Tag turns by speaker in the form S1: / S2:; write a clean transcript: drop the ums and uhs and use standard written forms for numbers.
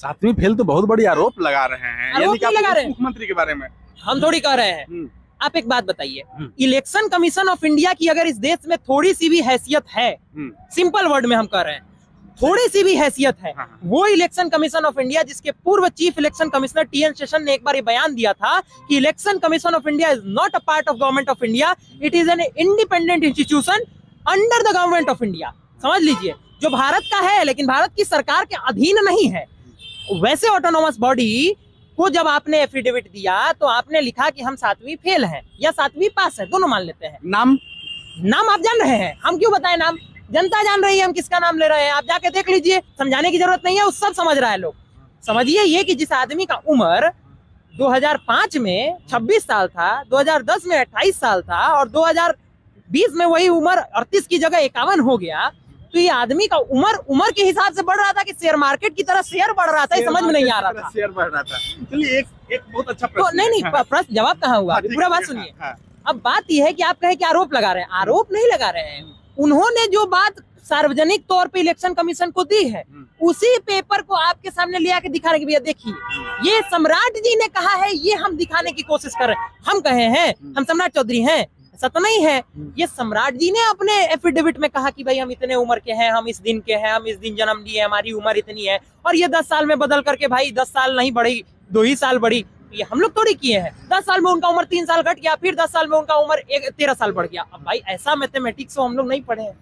S1: सातवीं फेल तो बहुत बड़ी आरोप लगा रहे हैं,
S2: आरोप
S1: यानी कि
S2: नहीं
S1: आप
S2: लगा रहे हैं।
S1: मुख्यमंत्री के बारे में।
S2: हम थोड़ी कह रहे हैं। आप एक बात बताइए, इलेक्शन कमीशन ऑफ इंडिया की अगर इस देश में थोड़ी सी भी हैसियत है, सिंपल वर्ड में हम कह रहे हैं, थोड़ी सी भी हैसियत है, वो इलेक्शन कमीशन ऑफ इंडिया जिसके पूर्व chief election commissioner TN. Seshan ने एक बार ये बयान दिया था कि election commission of India is not a part of government of India, it is an independent institution under the government of India. समझ लीजिए, जो भारत का है लेकिन भारत की सरकार के अधीन नहीं है। वैसे ऑटोनोमस बॉडी को जब आपने एफिडेविट दिया तो आपने लिखा कि हम 7वीं फेल हैं या 7वीं पास है, दोनों मान लेते हैं। नाम आप जान रहे हैं, हम क्यों बताएं नाम, जनता जान रही है हम किसका नाम ले रहे हैं। आप जाके देख लीजिए, समझाने की जरूरत नहीं है, उस सब समझ रहा है लोग। समझिए ये कि जिस आदमी का उम्र 2005 में 26 साल था, 2010 में 28 साल था और 2020 में वही उम्र 38 की जगह 51 हो गया, तो ये आदमी का उम्र के हिसाब से बढ़ रहा था कि शेयर मार्केट की तरह शेयर बढ़ रहा था, ये समझ में नहीं आ रहा था।
S1: शेयर बढ़ रहा था। चलिए एक बहुत अच्छा
S2: तो
S1: प्रश्न
S2: नहीं प्रश्न जवाब कहाँ हुआ, पूरा बात सुनिए। अब बात यह है कि आप कहें कि आरोप लगा रहे हैं, आरोप नहीं लगा रहे हैं। उन्होंने जो बात सार्वजनिक तौर पे इलेक्शन कमीशन को दी है, उसी पेपर को आपके सामने ले आके दिखाने की, भैया देखिए ये सम्राट जी ने कहा है, ये हम दिखाने की कोशिश कर रहे हैं। हम कहे हैं हम सम्राट चौधरी हैं, ऐसा तो नहीं है। ये सम्राट जी ने अपने एफिडेविट में कहा कि भाई हम इतने उम्र के हैं, हम इस दिन के हैं, हम इस दिन जन्म लिए, हमारी उम्र इतनी है, और ये 10 साल में बदल करके भाई 10 साल नहीं बढ़ी, 2 ही साल बढ़ी। ये हम लोग थोड़ी किए हैं। 10 साल में उनका उम्र 3 साल घट गया, फिर 10 साल में उनका उम्र 13 साल बढ़ गया। अब भाई ऐसा मैथमेटिक्स हम लोग नहीं पढ़े हैं।